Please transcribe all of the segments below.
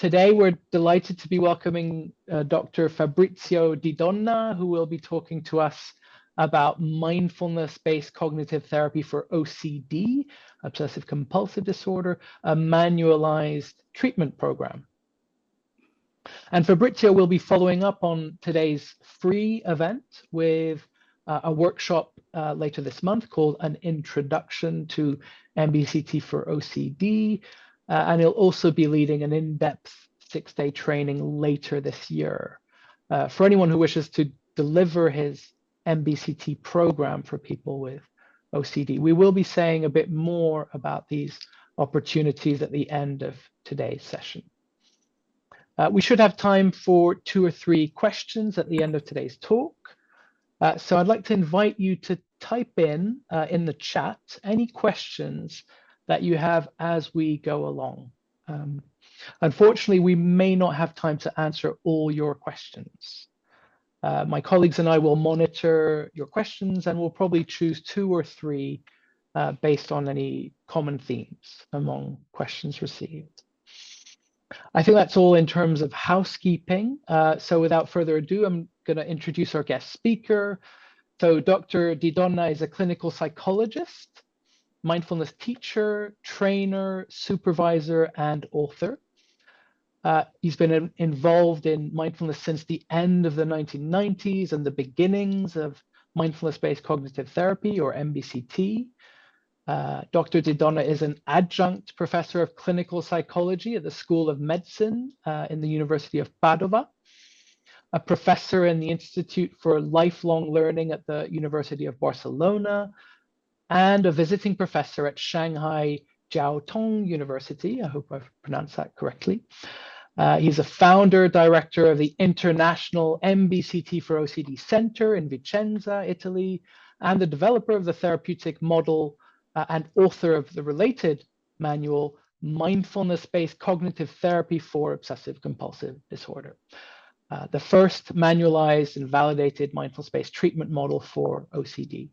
Today, we're delighted to be welcoming Dr. Fabrizio Didonna, who will be talking to us about mindfulness-based cognitive therapy for OCD, Obsessive-Compulsive Disorder, a manualized treatment program. And Fabrizio will be following up on today's free event with a workshop later this month called An Introduction to MBCT for OCD. And he'll also be leading an in-depth 6-day training later this year. For anyone who wishes to deliver his MBCT program for people with OCD, we will be saying a bit more about these opportunities at the end of today's session. We should have time for 2 or 3 questions at the end of today's talk. So I'd like to invite you to type in the chat any questions that you have as we go along. Unfortunately, we may not have time to answer all your questions. My colleagues and I will monitor your questions, and we'll probably choose 2 or 3 based on any common themes among questions received. I think that's all in terms of housekeeping. So without further ado, I'm going to introduce our guest speaker. So Dr. Didonna is a clinical psychologist, mindfulness teacher, trainer, supervisor, and author. He's been involved in mindfulness since the end of the 1990s and the beginnings of mindfulness-based cognitive therapy, or MBCT. Dr. Didonna is an adjunct professor of clinical psychology at the School of Medicine in the University of Padova, a professor in the Institute for Lifelong Learning at the University of Barcelona, and a visiting professor at Shanghai Jiao Tong University. I hope I've pronounced that correctly. He's a founder, director of the International MBCT for OCD Center in Vicenza, Italy, and the developer of the therapeutic model and author of the related manual, Mindfulness-Based Cognitive Therapy for Obsessive-Compulsive Disorder, the first manualized and validated mindfulness-based treatment model for OCD.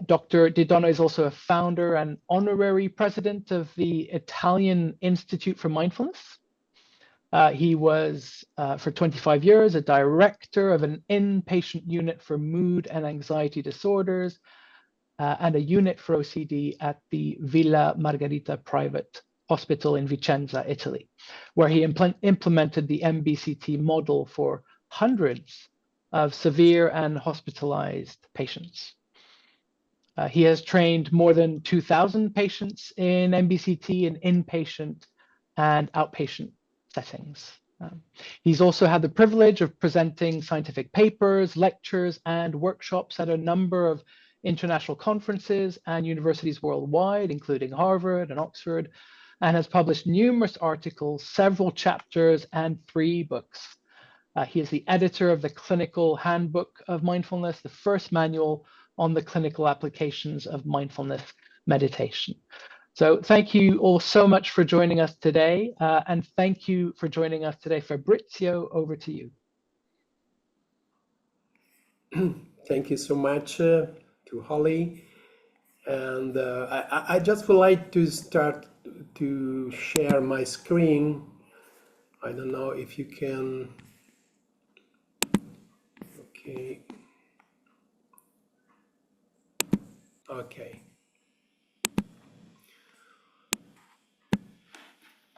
Dr. Didonna is also a founder and honorary president of the Italian Institute for Mindfulness. He was, for 25 years, a director of an inpatient unit for mood and anxiety disorders and a unit for OCD at the Villa Margherita Private Hospital in Vicenza, Italy, where he implemented the MBCT model for hundreds of severe and hospitalized patients. He has trained more than 2,000 patients in MBCT in inpatient and outpatient settings. He's also had the privilege of presenting scientific papers, lectures, and workshops at a number of international conferences and universities worldwide, including Harvard and Oxford, and has published numerous articles, several chapters, and 3 books. He is the editor of the Clinical Handbook of Mindfulness, the first manual on the clinical applications of mindfulness meditation. So thank you all so much for joining us today, and thank you for joining us today. Fabrizio, over to you. Thank you so much to Holly. And I just would like to start to share my screen. I don't know if you can. Okay. Okay.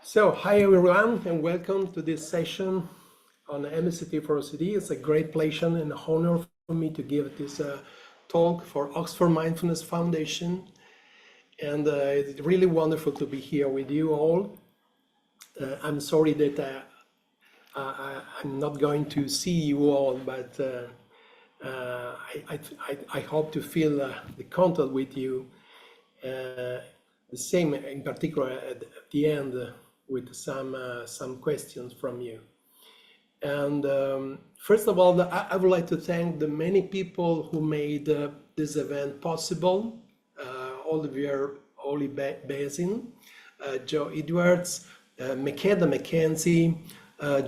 So, hi everyone, and welcome to this session on MBCT for OCD. It's a great pleasure and honor for me to give this talk for Oxford Mindfulness Foundation. And it's really wonderful to be here with you all. I'm sorry that I'm not going to see you all, but I hope to feel the contact with you. The same in particular at the end with some questions from you. And first of all, I would like to thank the many people who made this event possible. Oliver Basin, Joe Edwards, Makeda McKenzie,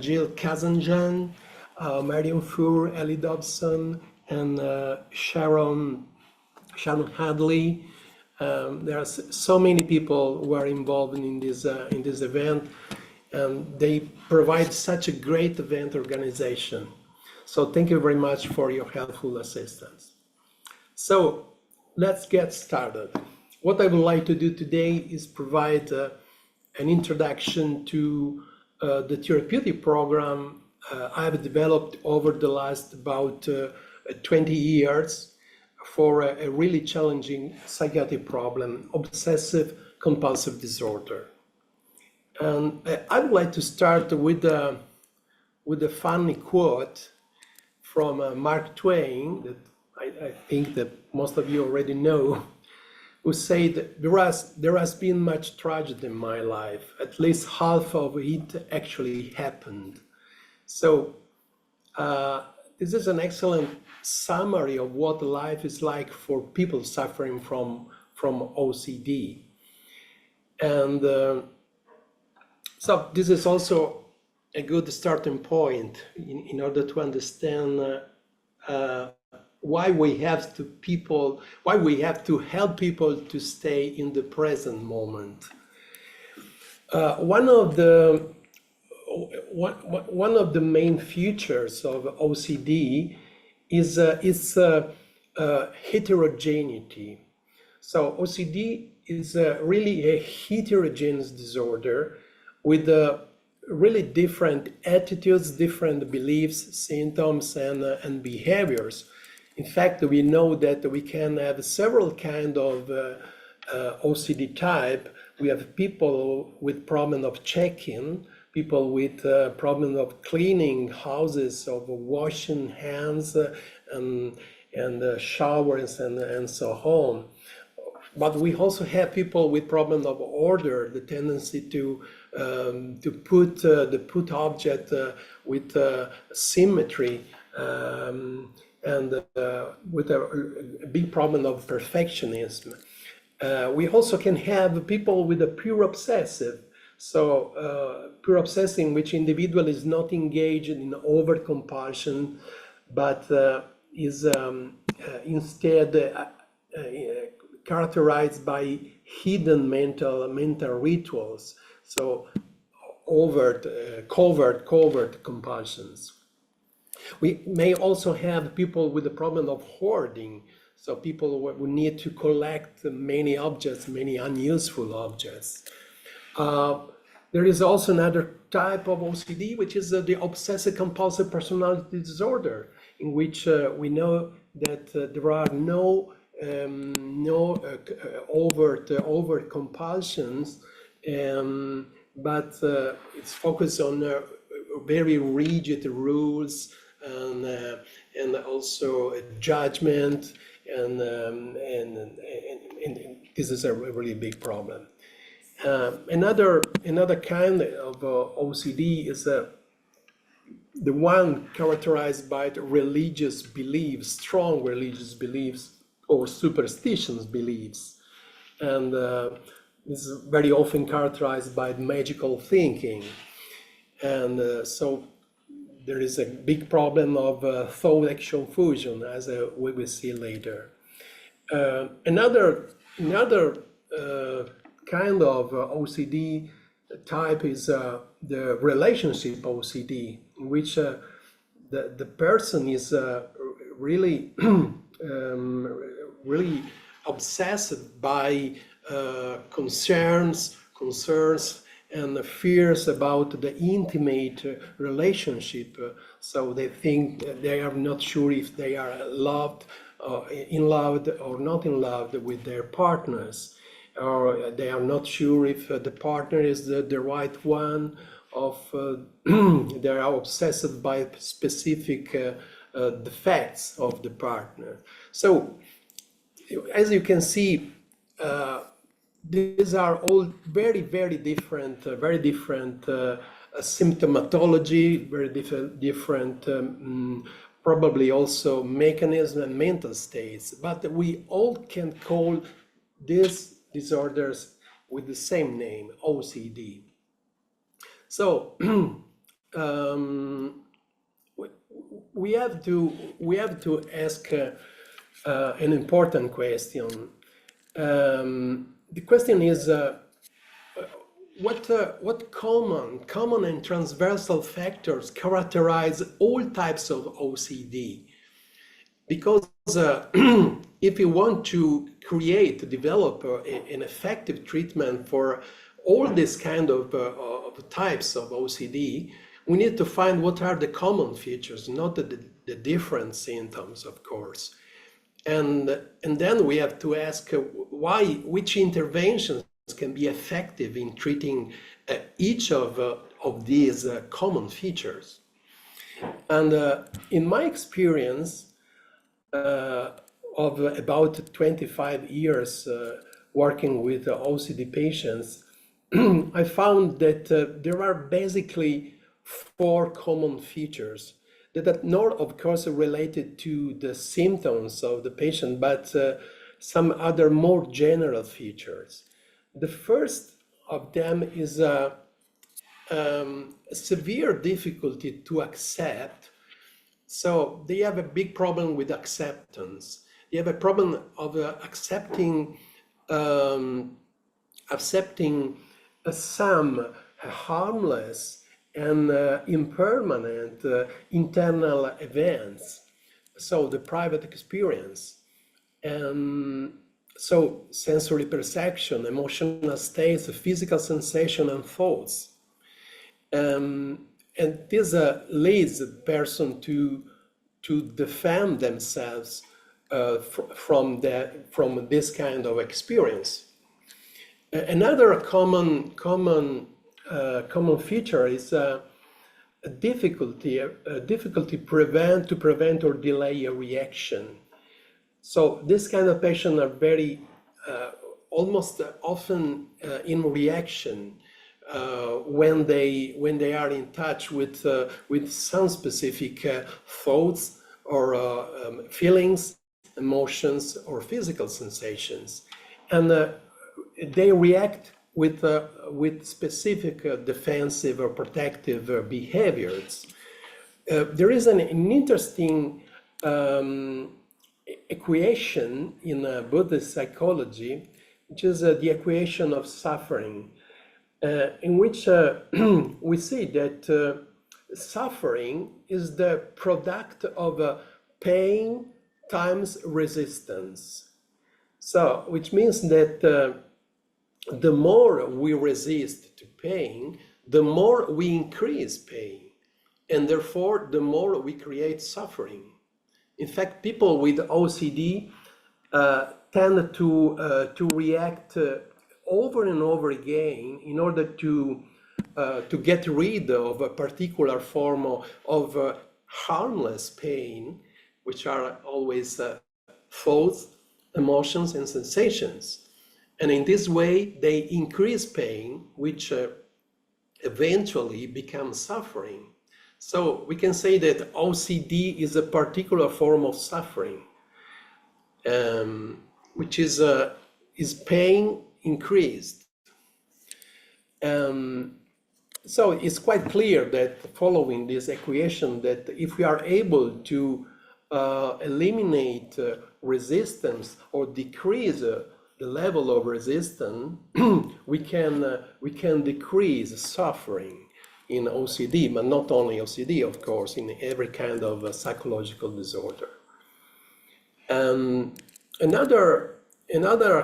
Jill Kazanjan, Marion Fur, Ellie Dobson, and Sharon Hadley. There are so many people who are involved in this event, and they provide such a great event organization. So thank you very much for your helpful assistance. So let's get started. What I would like to do today is provide an introduction to the therapeutic program I've developed over the last about 20 years for a really challenging psychiatric problem, obsessive-compulsive disorder. And I would like to start with a funny quote from Mark Twain that I think that most of you already know, who said, there has been much tragedy in my life, at least half of it actually happened. So this is an excellent summary of what life is like for people suffering from OCD. And so this is also a good starting point in order to understand why we have to help people to stay in the present moment. One of the main features of OCD is its heterogeneity. So OCD is really a heterogeneous disorder with really different attitudes, different beliefs, symptoms, and behaviors. In fact, we know that we can have several kinds of OCD type. We have people with problem of checking, people with problem of cleaning houses, of washing hands and showers and so on. But we also have people with problem of order, the tendency to put the put object with symmetry, and with a big problem of perfectionism. We also can have people with a pure obsessive. So pure obsessive, in which individual is not engaged in overt compulsion, but is instead characterized by hidden mental rituals. So covert compulsions. We may also have people with the problem of hoarding. So people who need to collect many objects, many unuseful objects. There is also another type of OCD, which is the obsessive-compulsive personality disorder, in which we know that there are no overt compulsions, but it's focused on very rigid rules and also judgment, and this is a really big problem. Another kind of OCD is the one characterized by the religious beliefs, strong religious beliefs or superstitious beliefs, and this is very often characterized by magical thinking, and so there is a big problem of thought-action fusion, as we will see later. Another kind of OCD type is the relationship OCD, in which the person is really really obsessed by concerns and fears about the intimate relationship. So they think they are not sure if they are in love or not in love with their partners, or they are not sure if the partner is the right one, they are obsessed by specific defects of the partner. So as you can see, these are all very different symptomatology, very different probably also mechanism and mental states, but we all can call these disorders with the same name, OCD. So we have to ask an important question. The question is, what common and transversal factors characterize all types of OCD? Because if you want to develop an effective treatment for all this kind of types of OCD, we need to find what are the common features, not the different symptoms, of course. And then we have to ask which interventions can be effective in treating each of these common features. And in my experience of about 25 years working with OCD patients, I found that there are basically 4 common features that are not, of course, related to the symptoms of the patient, but some other more general features. The first of them is a severe difficulty to accept. So they have a big problem with acceptance. They have a problem of accepting some harmless and impermanent internal events, so the private experience. So sensory perception, emotional states, physical sensation and thoughts. And this leads the person to defend themselves from this kind of experience. Another common feature is a difficulty to prevent or delay a reaction. So this kind of patients are very almost often in reaction when they are in touch with some specific thoughts or feelings, emotions, or physical sensations, and they react with specific defensive or protective behaviors. There is an interesting equation in Buddhist psychology, which is the equation of suffering, in which we see that suffering is the product of pain times resistance. So, which means that the more we resist to pain, the more we increase pain, and therefore the more we create suffering. In fact, people with OCD tend to react over and over again in order to get rid of a particular form of harmless pain, which are always thoughts, emotions, and sensations. And in this way, they increase pain, which eventually becomes suffering. So we can say that OCD is a particular form of suffering, which is pain increased. So it's quite clear that following this equation, that if we are able to eliminate resistance or decrease the level of resistance, we can decrease suffering in OCD, but not only OCD, of course, in every kind of psychological disorder. Another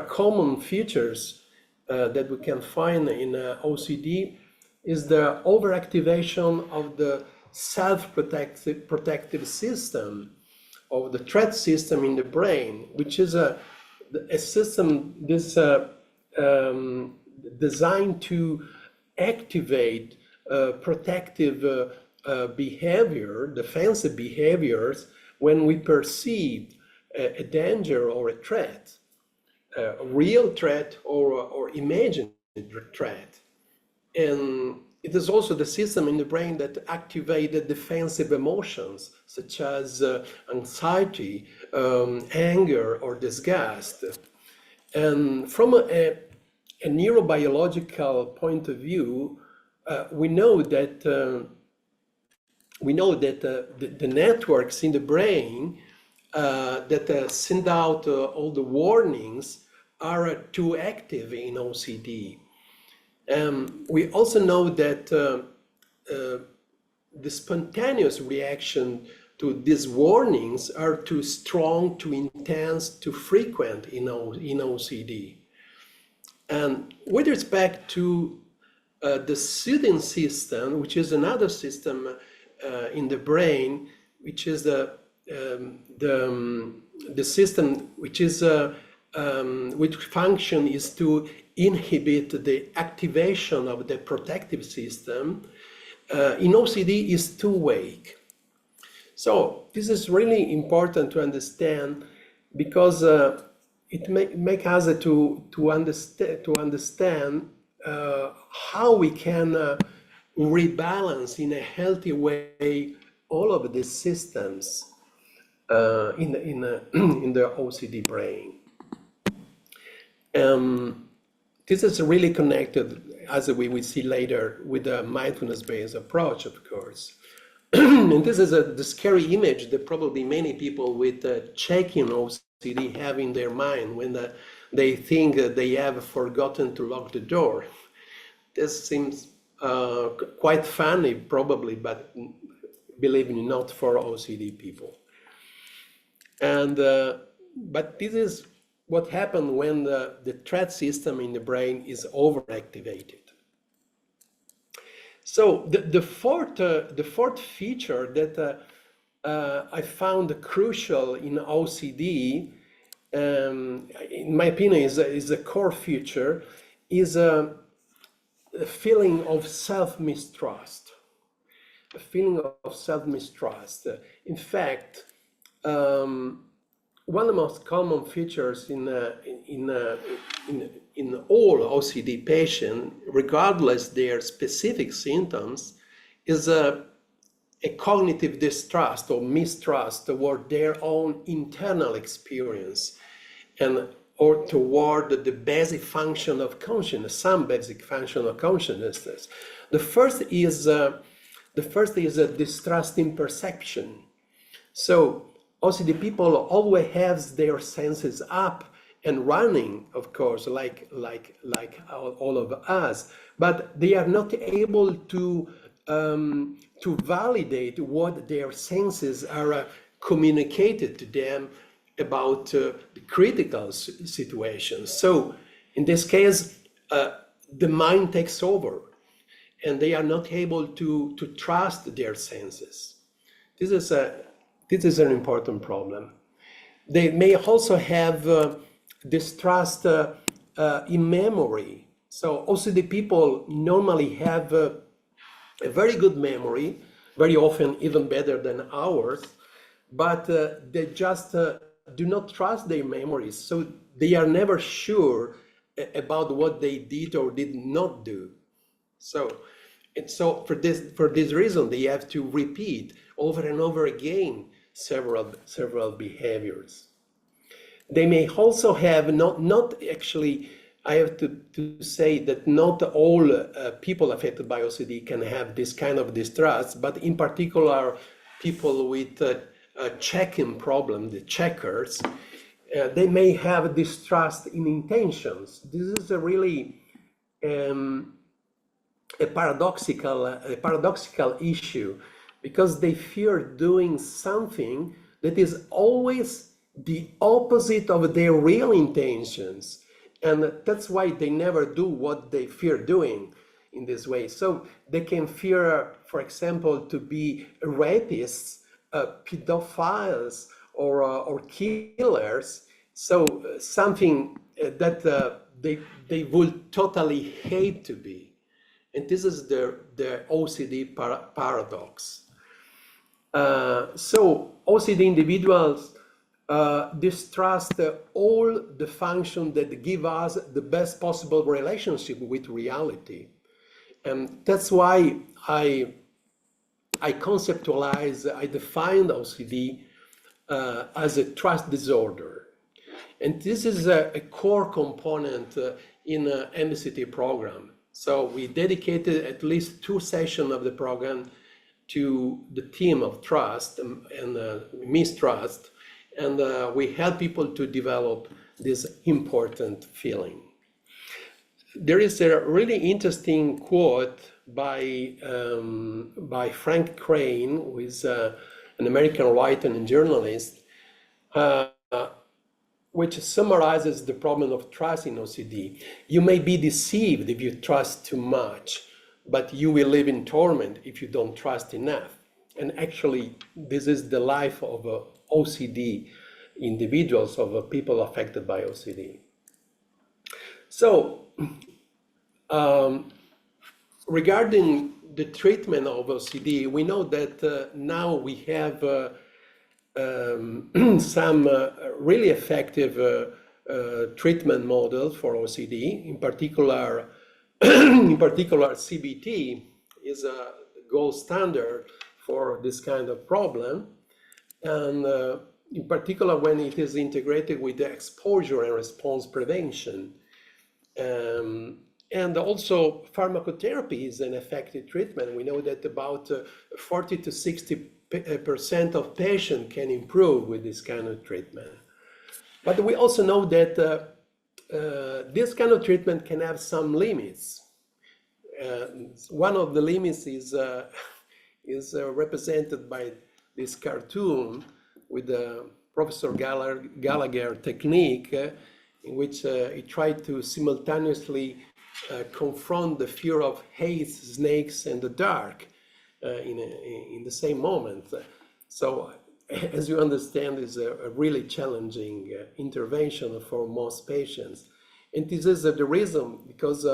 common features that we can find in OCD is the overactivation of the self-protective system, of the threat system in the brain, which is a system designed to activate protective behavior, defensive behaviors, when we perceive a danger or a threat, a real threat or imagined threat. And it is also the system in the brain that activates the defensive emotions, such as anxiety, anger, or disgust. And from a neurobiological point of view, we know that the networks in the brain that send out all the warnings are too active in OCD. We also know that the spontaneous reaction to these warnings are too strong, too intense, too frequent in OCD. And with respect to the soothing system, which is another system in the brain, which is the system which is which function is to inhibit the activation of the protective system, in OCD is too weak. So this is really important to understand, because it make us to understand how we can rebalance in a healthy way all of these systems in the OCD brain. This is really connected, as we will see later, with the mindfulness-based approach, of course. And this is the scary image that probably many people with checking OCD have in their mind when they think they have forgotten to lock the door. This seems quite funny, probably, but believe me, not for OCD people. And but this is what happens when the threat system in the brain is overactivated. So the fourth feature that I found crucial in OCD, in my opinion, is a core feature, is a feeling of self-mistrust. A feeling of self-mistrust. In fact, one of the most common features in all OCD patients, regardless their specific symptoms, is a cognitive distrust or mistrust toward their own internal experience, or toward the basic function of consciousness, some basic function of consciousness. The first is a distrust in perception. So OCD people always have their senses up and running, of course, like all of us, but they are not able to validate what their senses are communicated to them about the critical situations. So in this case, the mind takes over, and they are not able to trust their senses. This is an important problem. They may also have distrust in memory. So OCD people normally have a very good memory, very often even better than ours, but they just do not trust their memories. So they are never sure about what they did or did not do. So for this reason, they have to repeat over and over again several behaviors. They may also have not actually. I have to say that not all people affected by OCD can have this kind of distrust, but in particular, people with a checking problem, the checkers, they may have distrust in intentions. This is a really a paradoxical issue, because they fear doing something that is always the opposite of their real intentions. And that's why they never do what they fear doing in this way. So they can fear, for example, to be rapists, pedophiles, or killers. So something that they would totally hate to be. And this is the OCD paradox. So OCD individuals distrust all the functions that give us the best possible relationship with reality. And that's why I define OCD as a trust disorder. And this is a core component in an MBCT program. So we dedicated at least 2 sessions of the program to the theme of trust and mistrust. And we help people to develop this important feeling. there is a really interesting quote by Frank Crane, who is an American writer and journalist, which summarizes the problem of trust in OCD. You may be deceived if you trust too much, but you will live in torment if you don't trust enough. And actually, this is the life of OCD individuals, of people affected by OCD. So, regarding the treatment of OCD, we know that now we have some really effective treatment models for OCD. In particular, CBT is a gold standard for this kind of problem, and in particular when it is integrated with the exposure and response prevention. And also pharmacotherapy is an effective treatment. We know that about 40 to 60% of patients can improve with this kind of treatment. But we also know that this kind of treatment can have some limits. One of the limits is represented by this cartoon with the Professor Gallagher technique, in which he tried to simultaneously confront the fear of heights, snakes, and the dark in the same moment. So, as you understand, it's a really challenging intervention for most patients. And this is the reason, because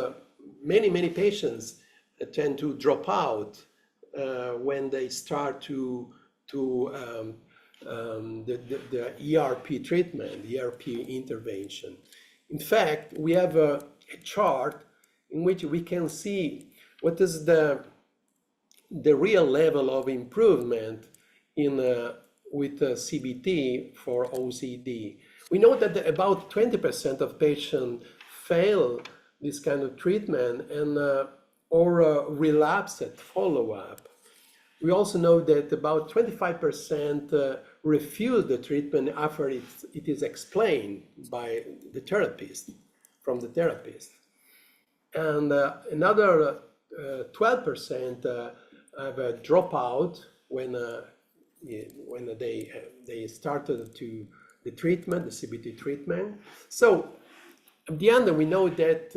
many patients tend to drop out when they start to the ERP treatment, the ERP intervention. In fact, we have a chart in which we can see what is the real level of improvement with CBT for OCD. We know that about 20% of patients fail this kind of treatment and or relapse at follow-up. We also know that about 25% refuse the treatment after it is explained by the therapist, from the therapist. And another 12% have a dropout when they started the treatment, the CBT treatment. So at the end, we know that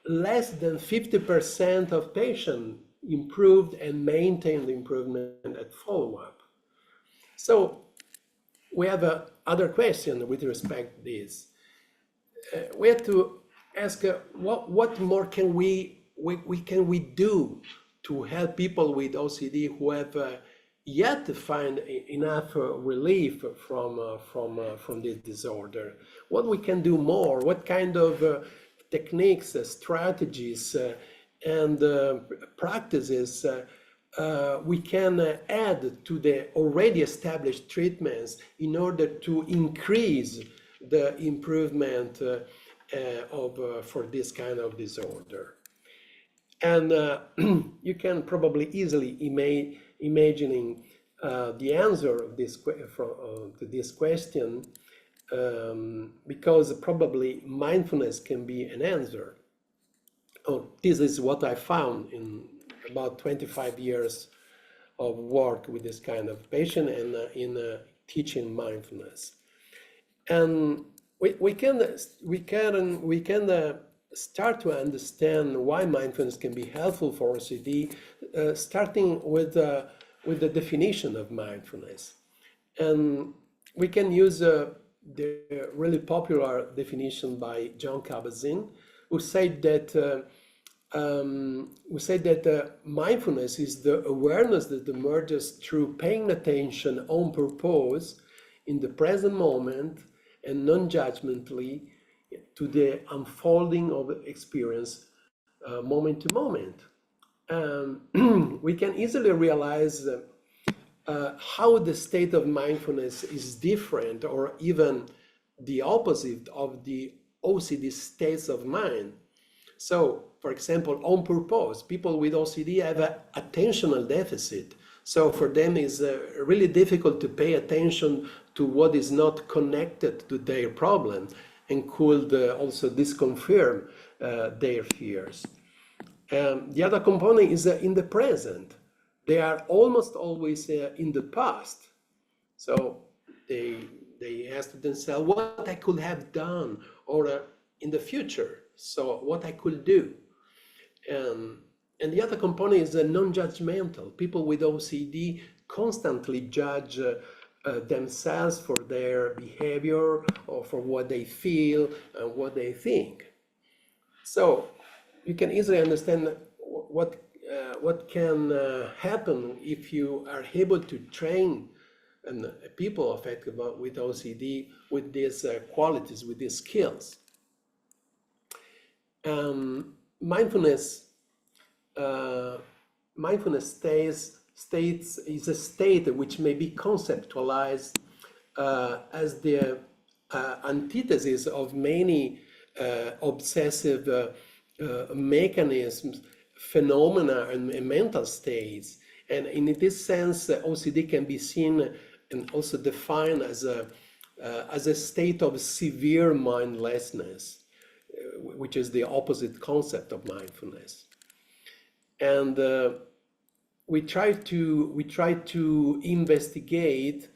less than 50% of patients improved and maintained the improvement at follow-up. So we have other question with respect to this. We have to ask what more can we do to help people with OCD who have yet to find enough relief from this disorder. What we can do more? What kind of techniques, strategies, and practices we can add to the already established treatments in order to increase the improvement for this kind of disorder. And you can probably easily imagining the answer of this to this question, because probably mindfulness can be an answer. Oh, this is what I found in about 25 years of work with this kind of patient and in teaching mindfulness. And we can start to understand why mindfulness can be helpful for OCD, starting with the definition of mindfulness. And we can use the really popular definition by John Kabat-Zinn, who said that mindfulness is the awareness that emerges through paying attention on purpose in the present moment and non-judgmentally to the unfolding of experience moment to moment. We can easily realize how the state of mindfulness is different or even the opposite of the OCD states of mind. So, for example, on purpose, people with OCD have an attentional deficit. So for them, it's really difficult to pay attention to what is not connected to their problem, and could also disconfirm their fears. The other component is in the present. They are almost always in the past. So they ask themselves what I could have done, or in the future, so what I could do. And the other component is non-judgmental. People with OCD constantly judge themselves for their behavior or for what they feel and what they think. So you can easily understand what can happen if you are able to train people affected with OCD with these qualities, with these skills. Mindfulness states is a state which may be conceptualized as the antithesis of many obsessive mechanisms, phenomena, and mental states. And in this sense, OCD can be seen and also defined as a state of severe mindlessness, which is the opposite concept of mindfulness. And we try to investigate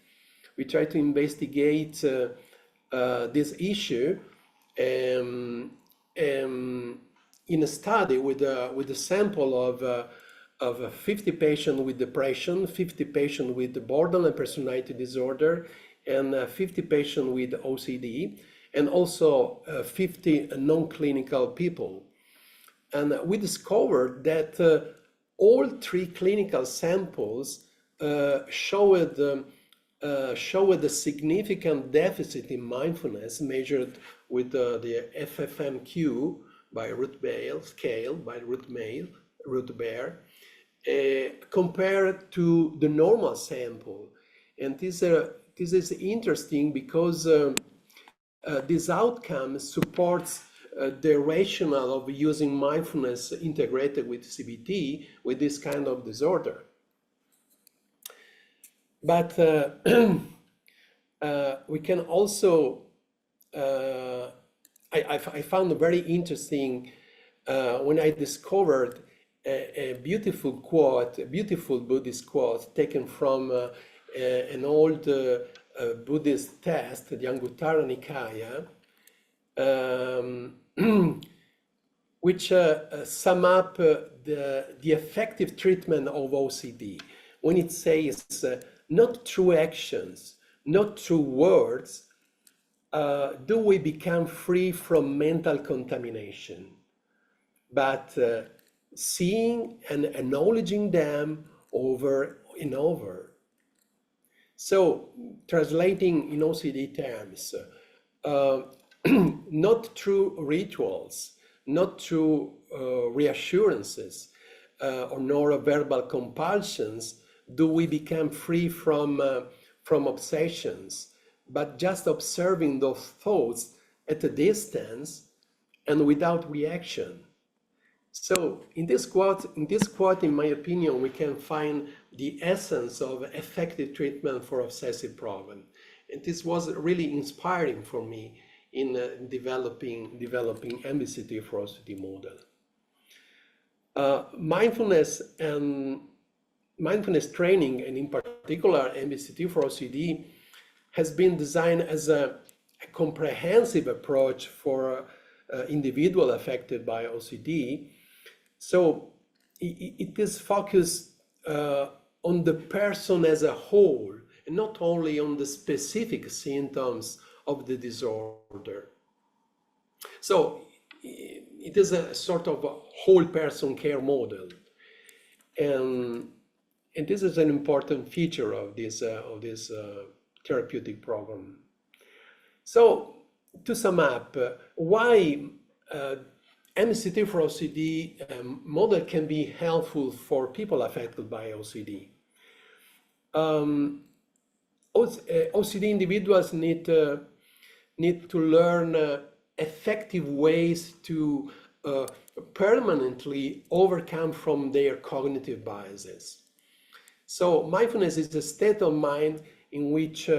this issue in a study with a sample of 50 patients with depression, 50 patients with borderline personality disorder, and 50 patients with OCD, and also 50 non-clinical people. And we discovered that all three clinical samples showed a significant deficit in mindfulness measured with the FFMQ by Ruth Baer scale by Ruth Baer, compared to the normal sample. And this is interesting because this outcome supports the rationale of using mindfulness integrated with CBT with this kind of disorder. But we can also, I found very interesting when I discovered a beautiful quote, a beautiful Buddhist quote taken from an old Buddhist text, the Anguttara Nikaya, which sum up the effective treatment of OCD when it says, not through actions, not through words, do we become free from mental contamination, but seeing and acknowledging them over and over. So, translating in OCD terms, not through rituals, not through reassurances, or nor verbal compulsions do we become free from obsessions, but just observing those thoughts at a distance and without reaction. So in this quote, in my opinion, we can find the essence of effective treatment for obsessive problem. And this was really inspiring for me in developing MBCT for OCD model. Mindfulness training, and in particular MBCT for OCD, has been designed as a comprehensive approach for individual affected by OCD. So it is focused on the person as a whole, and not only on the specific symptoms of the disorder. So it is a sort of a whole person care model, and this is an important feature of this therapeutic program. So to sum up, why MBCT for OCD model can be helpful for people affected by OCD. OCD individuals need to learn effective ways to permanently overcome from their cognitive biases. So mindfulness is a state of mind in which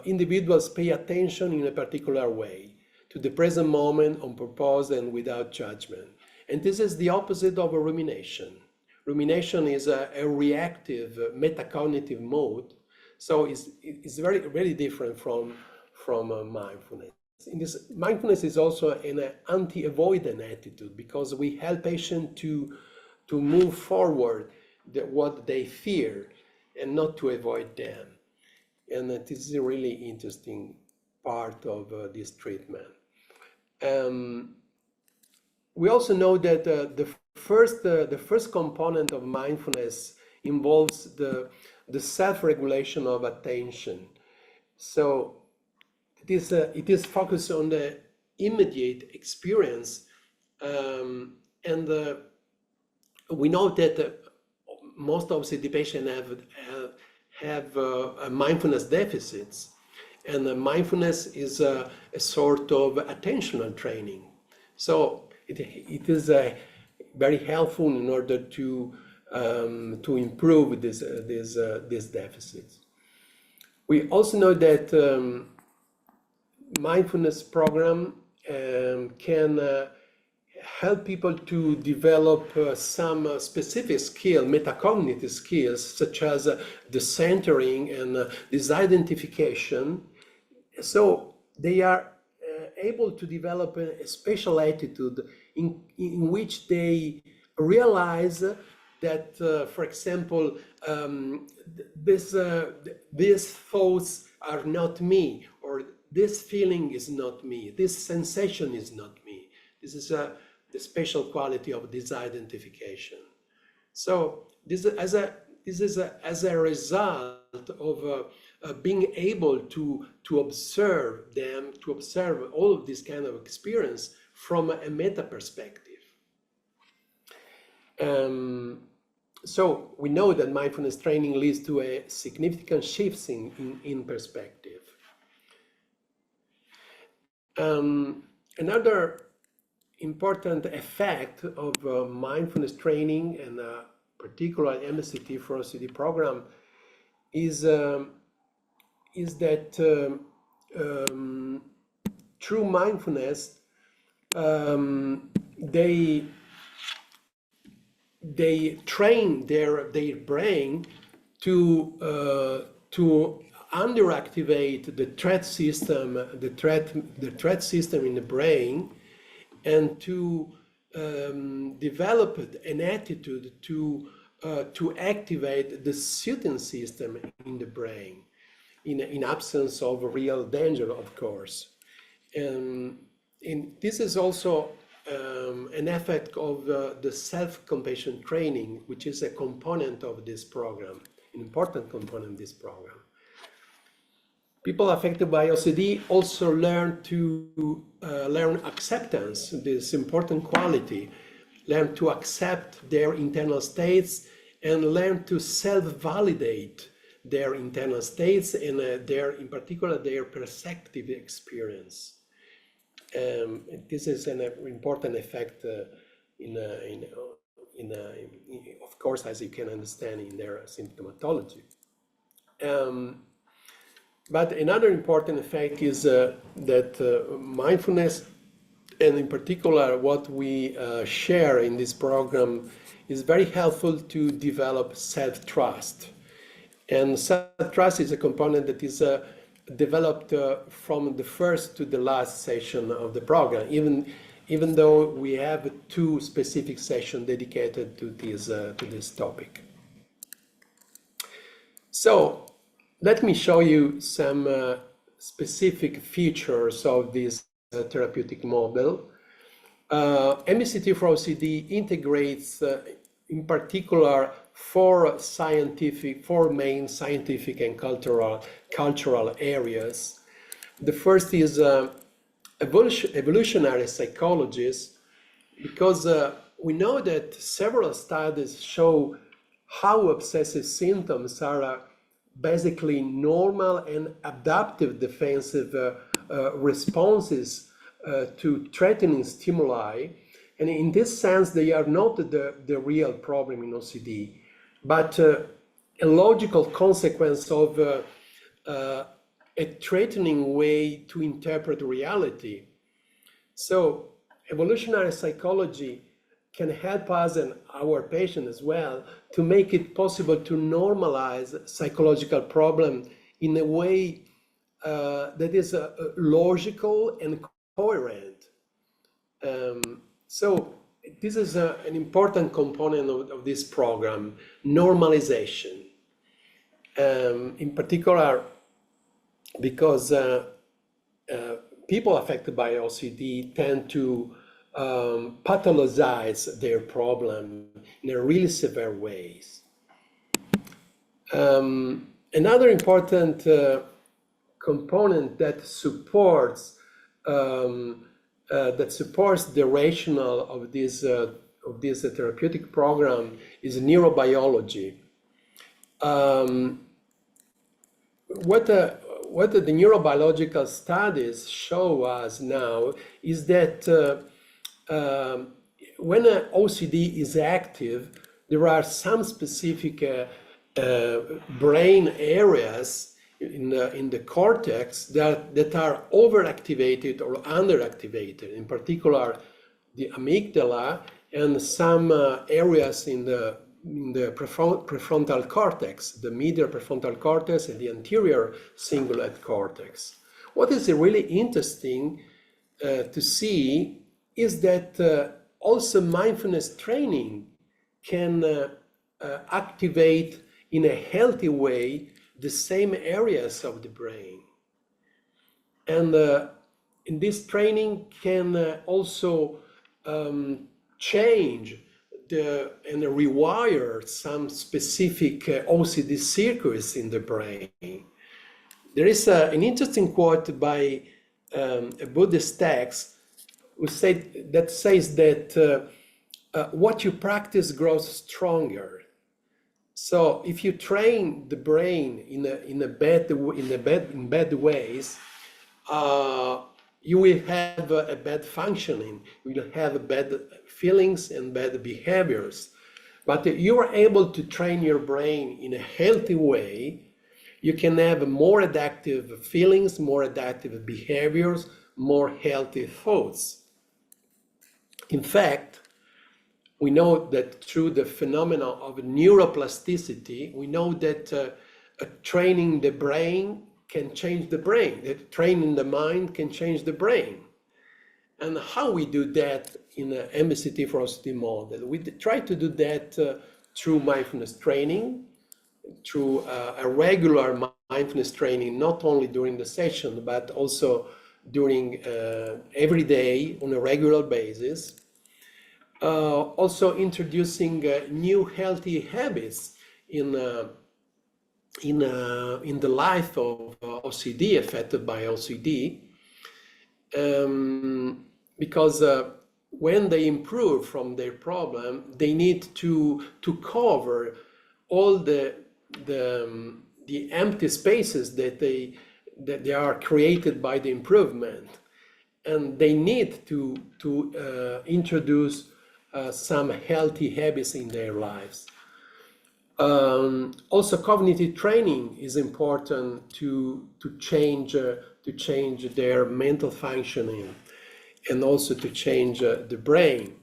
individuals pay attention in a particular way to the present moment on purpose and without judgment. And this is the opposite of a rumination. Rumination is a reactive metacognitive mode, so it's very different from mindfulness. Mindfulness is also an anti-avoidant attitude, because we help patients to move forward what they fear and not to avoid them. And this is a really interesting part of this treatment. We also know that the first component of mindfulness involves the self-regulation of attention. So it is focused on the immediate experience, and we know that most OCD patients have mindfulness deficits, and mindfulness is a sort of attentional training. So it is very helpful in order to improve these deficits. We also know that mindfulness program can help people to develop some specific skill, metacognitive skills, such as the centering and disidentification. So they are able to develop a special attitude in which they realize that, for example, these thoughts are not me, or this feeling is not me, this sensation is not me. This is the special quality of disidentification. So this is as a result of being able to observe them, to observe all of this kind of experience from a meta perspective. So we know that mindfulness training leads to a significant shifts in perspective. Another important effect of mindfulness training, and particularly MBCT for OCD program, is that through mindfulness, they train their brain to underactivate the threat system, the threat system in the brain, and to develop an attitude to activate the soothing system in the brain, in absence of real danger, of course. And this is also an effect of the self-compassion training, which is a component of this program, an important component of this program. People affected by OCD also learn to learn acceptance, this important quality, learn to accept their internal states, and learn to self-validate their internal states and in particular, their perceptive experience. This is an important effect of course, as you can understand, in their symptomatology. But another important effect is that mindfulness, and in particular what we share in this program, is very helpful to develop self-trust. And self-trust is a component that is developed from the first to the last session of the program, even though we have 2 specific sessions dedicated to this topic. So let me show you some specific features of this therapeutic model. MBCT for OCD integrates, in particular, 4 main scientific and cultural areas. The first is evolutionary psychologists, because we know that several studies show how obsessive symptoms are basically normal and adaptive defensive responses to threatening stimuli. And in this sense, they are not the real problem in OCD, but a logical consequence of a threatening way to interpret reality. So evolutionary psychology can help us and our patient as well to make it possible to normalize psychological problem in a way that is logical and coherent. So this is an important component of this program, normalization. In particular, because people affected by OCD tend to pathologize their problem in a really severe ways. Another important component that supports the rationale of this therapeutic program is neurobiology. What the neurobiological studies show us now is that when an OCD is active, there are some specific brain areas in the cortex that are overactivated or underactivated. In particular, the amygdala and some areas in the prefrontal cortex, the medial prefrontal cortex and the anterior cingulate cortex. What is really interesting to see is that also mindfulness training can activate in a healthy way the same areas of the brain. And in this training can also change and rewire some specific OCD circuits in the brain. There is an interesting quote by a Buddhist text that says that what you practice grows stronger. So if you train the brain in bad ways, you will have a bad functioning, you will have bad feelings and bad behaviors. But if you are able to train your brain in a healthy way, you can have more adaptive feelings, more adaptive behaviors, more healthy thoughts. In fact, we know that through the phenomena of neuroplasticity, we know that training the brain can change the brain, that training the mind can change the brain. And how we do that in the MBCT for OCD model? We try to do that through mindfulness training, through a regular mindfulness training, not only during the session, but also during every day on a regular basis. Also introducing new healthy habits in the life of OCD, affected by OCD, because when they improve from their problem, they need to cover all the empty spaces that they are created by the improvement, and they need to introduce some healthy habits in their lives. Also, cognitive training is important to change their mental functioning, and also to change the brain.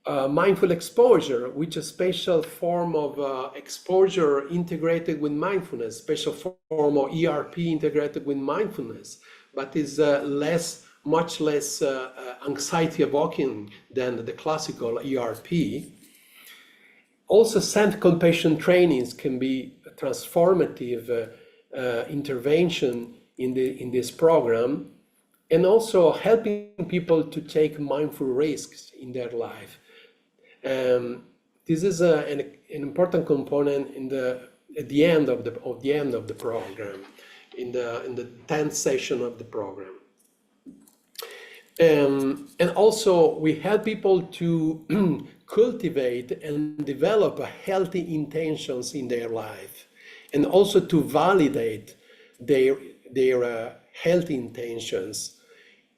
Mindful exposure, which is a special form of exposure integrated with mindfulness, special form of ERP integrated with mindfulness, but is much less anxiety evoking than the classical ERP. Also, self-compassion trainings can be a transformative intervention in this program, and also helping people to take mindful risks in their life. This is an important component at the end of the program, in the 10th session of the program. And also we help people to cultivate and develop healthy intentions in their life, and also to validate their healthy intentions.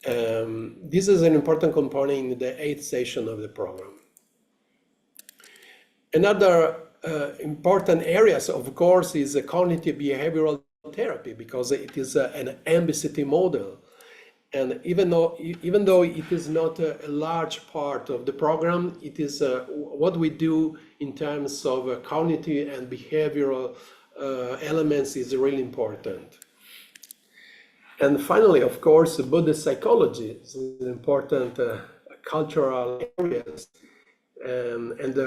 This is an important component in the 8th session of the program. Another important areas, of course, is cognitive behavioral therapy, because it is an MBCT model. And even though it is not a large part of the program, it is what we do in terms of cognitive and behavioral elements is really important. And finally, of course, Buddhist psychology is an important cultural areas, and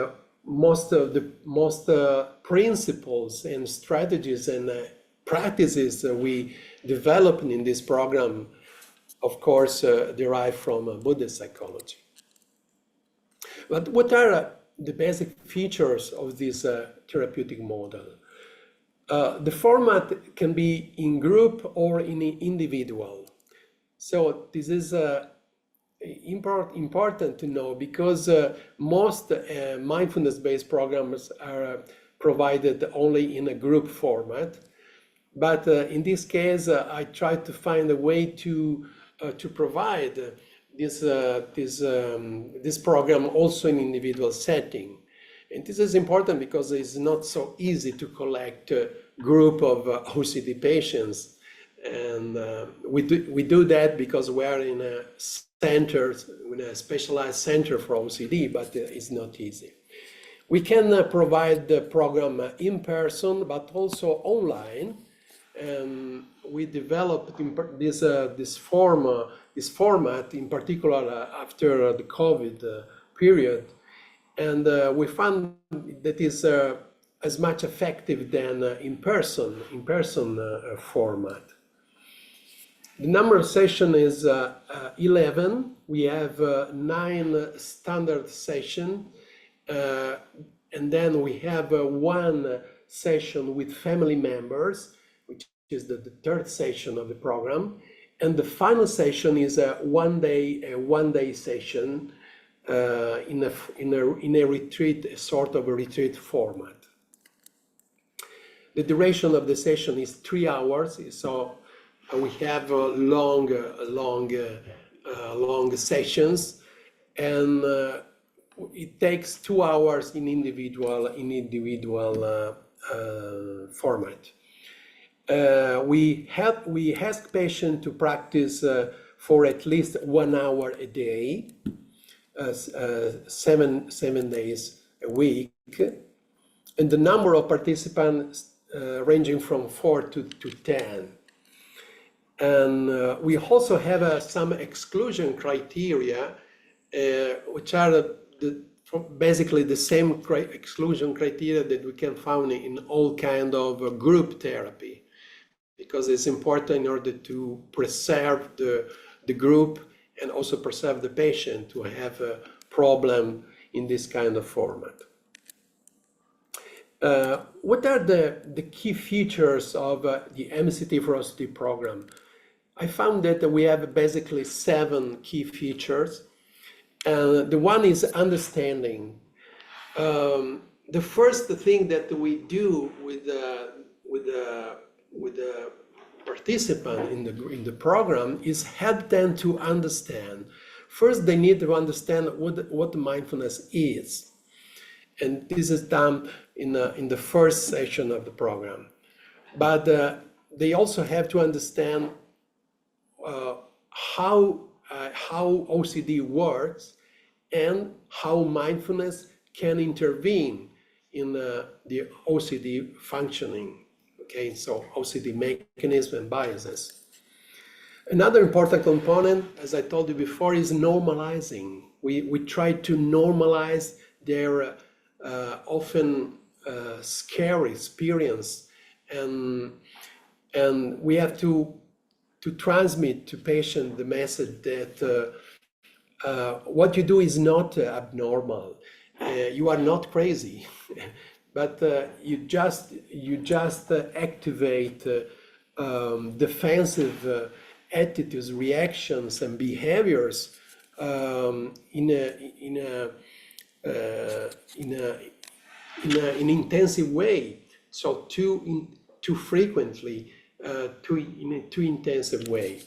most principles and strategies and practices that we develop in this program, of course, derive from Buddhist psychology. But what are the basic features of this therapeutic model? The format can be in group or in individual. So this is important to know, because most mindfulness-based programs are provided only in a group format. But in this case, I tried to find a way to provide this program also in individual setting. And this is important because it's not so easy to collect a group of OCD patients. And we do that because we are in a center, in a specialized center for OCD, but it's not easy. We can provide the program in person, but also online. And we developed this format in particular after the COVID period, and we found that is as much effective than in person format. The number of sessions is 11. We have 9 standard sessions, and then we have one session with family members, which is the third session of the program, and the final session is a one day session in a retreat, a sort of a retreat format. The duration of the session is 3 hours, so we have long sessions, and it takes 2 hours in individual format. We ask patients to practice for at least 1 hour a day, 7 days a week, and the number of participants ranging from 4 to 10. And we also have some exclusion criteria, which are basically the same exclusion criteria that we can find in all kind of group therapy, because it's important in order to preserve the group and also preserve the patient to have a problem in this kind of format. What are the key features of the MCT for OCD program? I found that we have basically 7 key features. The one is understanding. The first thing that we do with the participant in the program is help them to understand. First, they need to understand what mindfulness is, and this is done in the first session of the program. But they also have to understand how OCD works and how mindfulness can intervene in the OCD functioning. Okay, so OCD mechanism and biases. Another important component, as I told you before, is normalizing. We try to normalize their often scary experience, and we have to transmit to patient the message that what you do is not abnormal. You are not crazy, but you just activate defensive attitudes, reactions, and behaviors in an intensive way. So too frequently, in a too intensive way.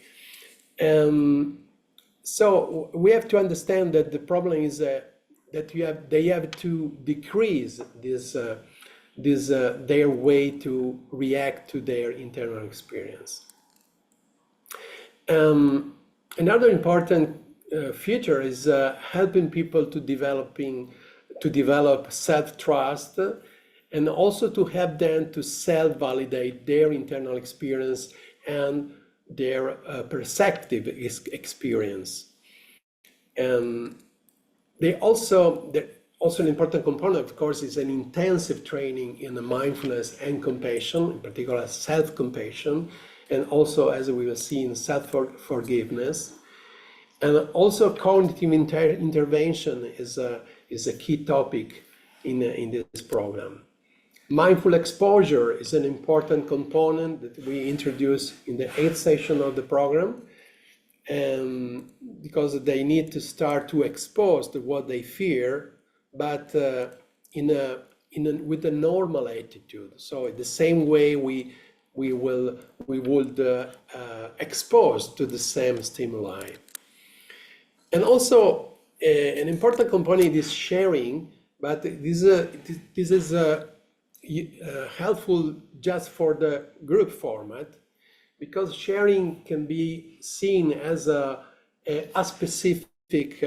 So we have to understand that the problem is that they have to decrease their way to react to their internal experience. Another important feature is helping people to develop self-trust, and also to help them to self-validate their internal experience and their perceptive experience. And also an important component, of course, is an intensive training in the mindfulness and compassion, in particular self-compassion, and also, as we will see, in self-forgiveness. And also cognitive intervention is a key topic in this program. Mindful exposure is an important component that we introduce in the 8th session of the program, and because they need to start to expose to what they fear, but with a normal attitude. So the same way we would expose to the same stimuli. And also an important component is sharing, but this is helpful just for the group format, because sharing can be seen as a specific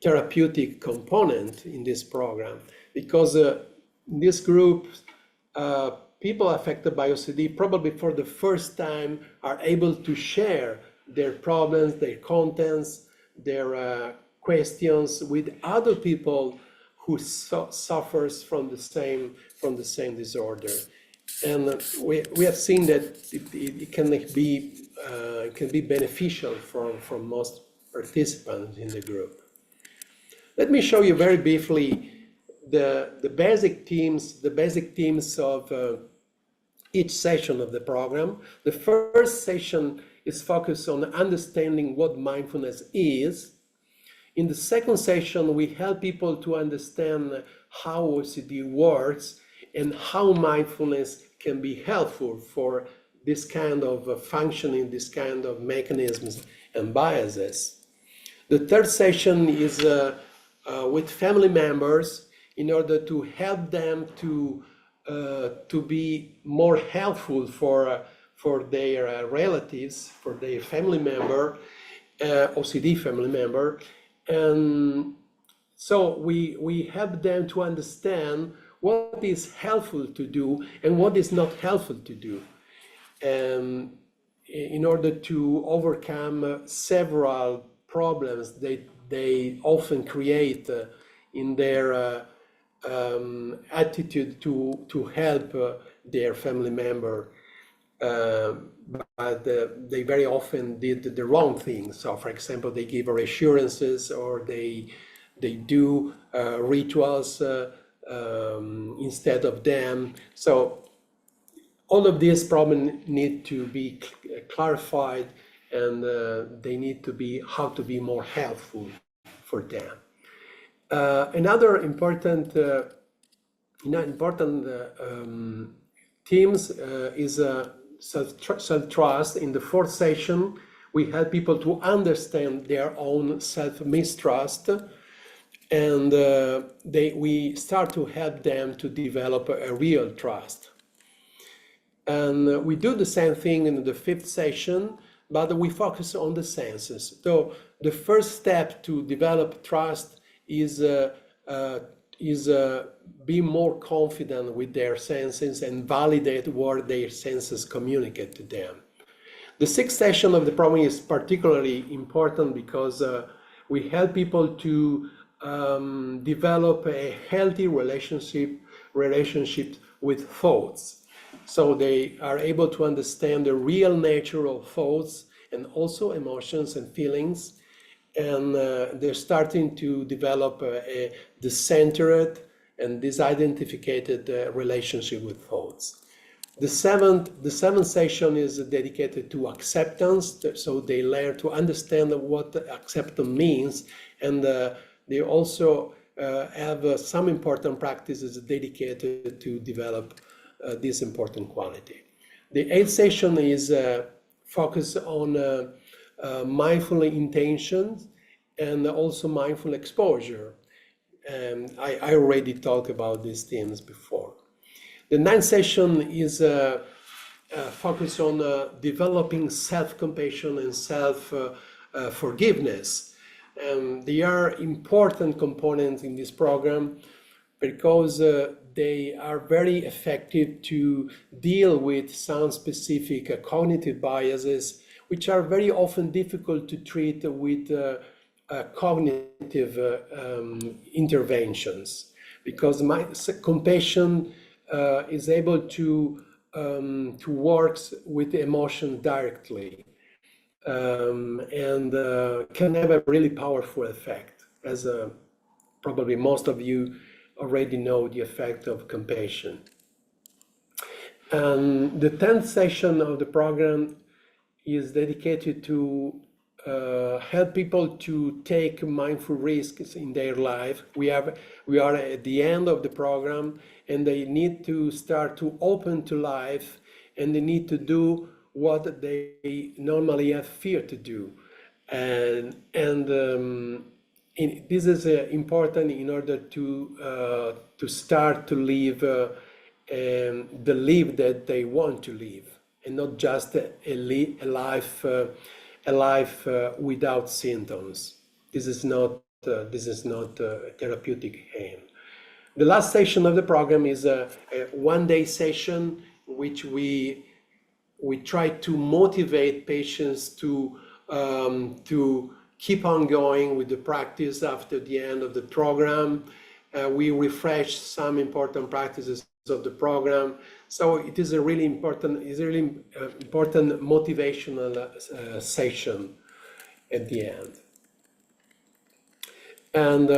therapeutic component in this program, because in this group, people affected by OCD probably for the first time are able to share their problems, their contents, their questions with other people who suffers from the same disorder. And we have seen that it can be beneficial for most participants in the group. Let me show you very briefly the basic themes of each session of the program. The first session is focused on understanding what mindfulness is. In the second session, we help people to understand how OCD works and how mindfulness can be helpful for this kind of functioning, this kind of mechanisms and biases. The third session is with family members in order to help them to be more helpful for their relatives, for their family member, OCD family member. And so we help them to understand what is helpful to do and what is not helpful to do, in order to overcome several problems they often create in their attitude to help their family member, but they very often did the wrong thing. So, for example, they give reassurances, or they do rituals instead of them. So all of these problems need to be clarified, and they need to be how to be more helpful for them. Another important themes is self-trust. In the fourth session, we help people to understand their own self-mistrust, and we start to help them to develop a real trust. And we do the same thing in the fifth session, but we focus on the senses. So the first step to develop trust is be more confident with their senses and validate what their senses communicate to them. The sixth session of the program is particularly important because we help people to develop a healthy relationship with thoughts. So they are able to understand the real nature of thoughts and also emotions and feelings. And they're starting to develop the centered and disidentified relationship with thoughts. The seventh session is dedicated to acceptance. So they learn to understand what acceptance means, and they also have some important practices dedicated to develop this important quality. The eighth session is focused on mindful intentions and also mindful exposure. I already talked about these themes before. The ninth session is focused on developing self-compassion and forgiveness. They are important components in this program because they are very effective to deal with some specific cognitive biases, which are very often difficult to treat with cognitive interventions, because compassion is able to work with emotion directly, and can have a really powerful effect, as probably most of you already know the effect of compassion. And the 10th session of the program is dedicated to help people to take mindful risks in their life. We are at the end of the program, and they need to start to open to life, and they need to do what they normally have fear to do. And this is important in order to start to live the life that they want to live, and not just a life without symptoms. This is not a therapeutic aim. The last session of the program is a one-day session, which we try to motivate patients to keep on going with the practice after the end of the program. We refresh some important practices of the program. So it is a really important, motivational session at the end. And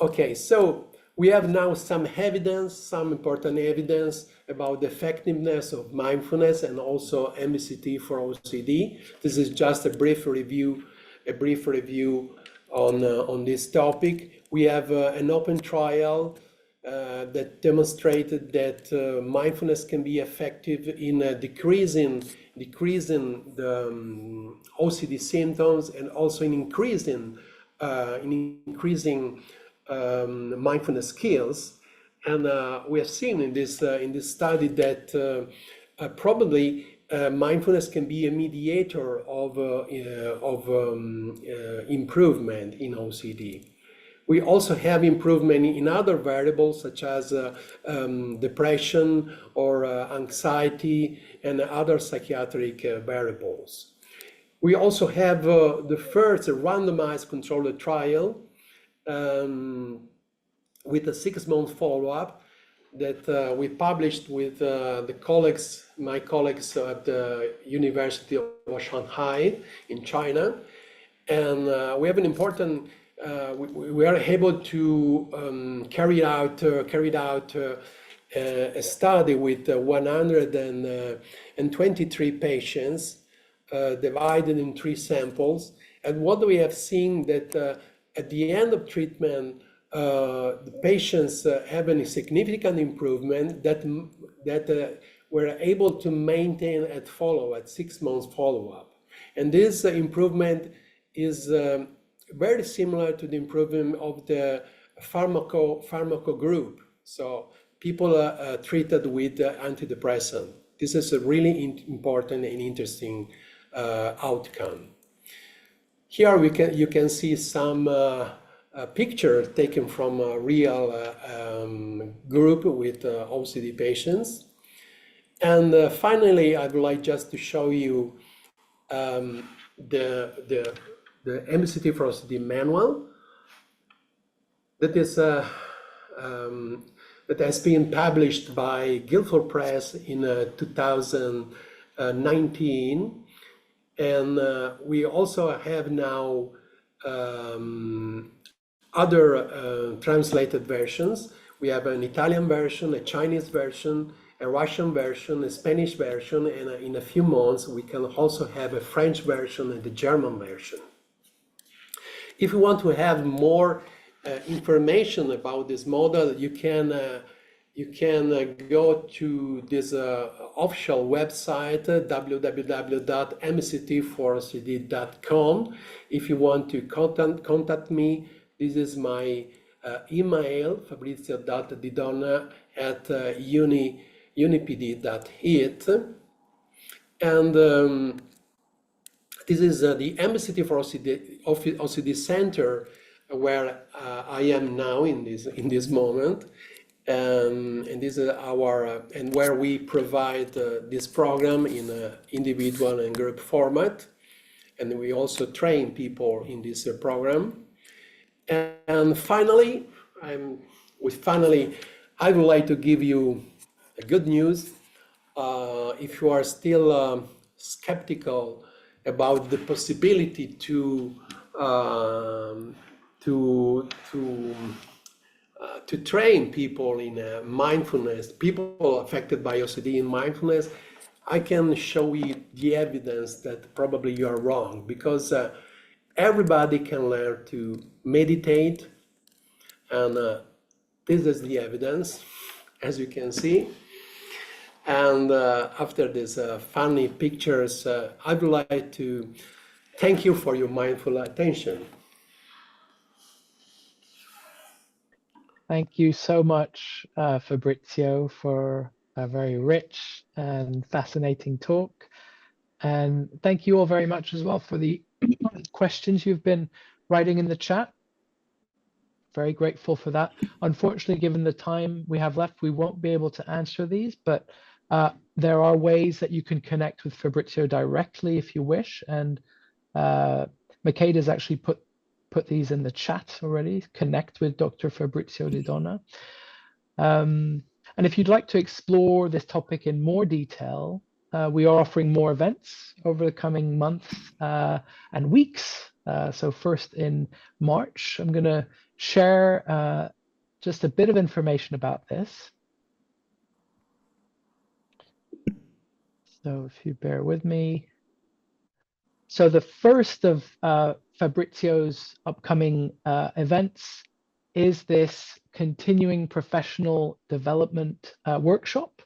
okay, so we have now some important evidence about the effectiveness of mindfulness and also MBCT for OCD. This is just a brief review on this topic. We have an open trial that demonstrated that mindfulness can be effective in decreasing the OCD symptoms, and also in increasing mindfulness skills. And we have seen in this study that probably mindfulness can be a mediator of improvement in OCD. We also have improvement in other variables, such as depression or anxiety and other psychiatric variables. We also have the first randomized controlled trial with a 6-month follow-up that we published with my colleagues at the University of Shanghai in China. And we have an important, we are able to carry out a study with 123 patients divided in 3 samples. And what we have seen that at the end of treatment, the patients have a significant improvement that were able to maintain at 6 months follow-up. And this improvement is very similar to the improvement of the pharmaco group. So people are treated with antidepressant. This is a really important and interesting outcome. Here you can see some picture taken from a real group with OCD patients. And finally, I would like just to show you the MBCT for OCD manual that is that has been published by Guilford Press in 2019. And we also have now other translated versions. We have an Italian version, a Chinese version, a Russian version, a Spanish version, and in a few months we can also have a French version and a German version. If you want to have more information about this model, you can go to this official website, www.mbct4ocd.com. If you want to contact me, this is my email, fabrizio.didonna@unipd.it. And This is the MBCT for OCD Center, where I am now in this moment, and this is our and where we provide this program in an individual and group format, and we also train people in this program. And finally, I would like to give you a good news. If you are still skeptical about the possibility to train people in mindfulness, people affected by OCD in mindfulness, I can show you the evidence that probably you are wrong, because everybody can learn to meditate, and this is the evidence, as you can see. And after these funny pictures, I would like to thank you for your mindful attention. Thank you so much, Fabrizio, for a very rich and fascinating talk. And thank you all very much as well for the questions you've been writing in the chat. Very grateful for that. Unfortunately, given the time we have left, we won't be able to answer these, but there are ways that you can connect with Fabrizio directly if you wish. And Makeda's actually put these in the chat already. Connect with Dr. Fabrizio Didonna. And if you'd like to explore this topic in more detail, we are offering more events over the coming months and weeks. So first in March, I'm going to share just a bit of information about this. So if you bear with me. So the first of Fabrizio's upcoming events is this continuing professional development workshop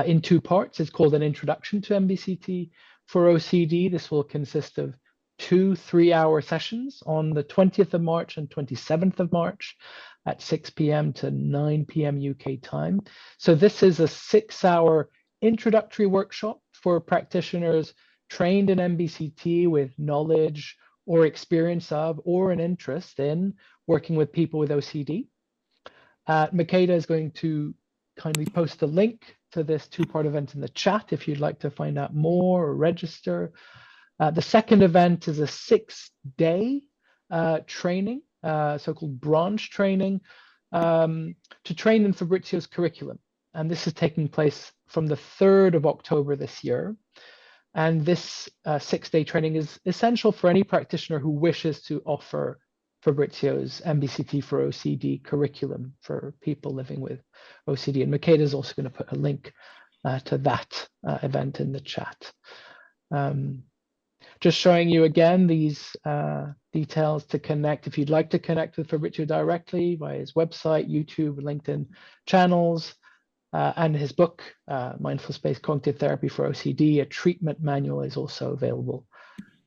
in 2 parts. It's called an Introduction to MBCT for OCD. This will consist of 2 3-hour sessions on the 20th of March and 27th of March at 6 p.m. to 9 p.m. UK time. So this is a 6-hour introductory workshop for practitioners trained in MBCT with knowledge or experience of or an interest in working with people with OCD. Makeda is going to kindly post a link to this 2-part event in the chat if you'd like to find out more or register. The second event is a 6-day training, so-called branch training, to train in Fabrizio's curriculum. And this is taking place from the 3rd of October this year. And this 6-day training is essential for any practitioner who wishes to offer Fabrizio's MBCT for OCD curriculum for people living with OCD. And Makeda is also going to put a link to that event in the chat. Just showing you again these details to connect. If you'd like to connect with Fabrizio directly via his website, YouTube, LinkedIn channels, and his book, Mindfulness-Based Cognitive Therapy for OCD, a treatment manual is also available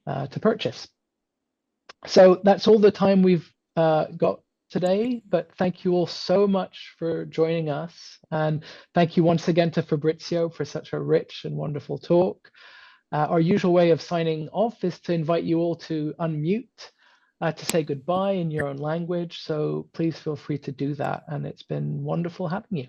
to purchase. So that's all the time we've got today, but thank you all so much for joining us. And thank you once again to Fabrizio for such a rich and wonderful talk. Our usual way of signing off is to invite you all to unmute to say goodbye in your own language. So please feel free to do that. And it's been wonderful having you.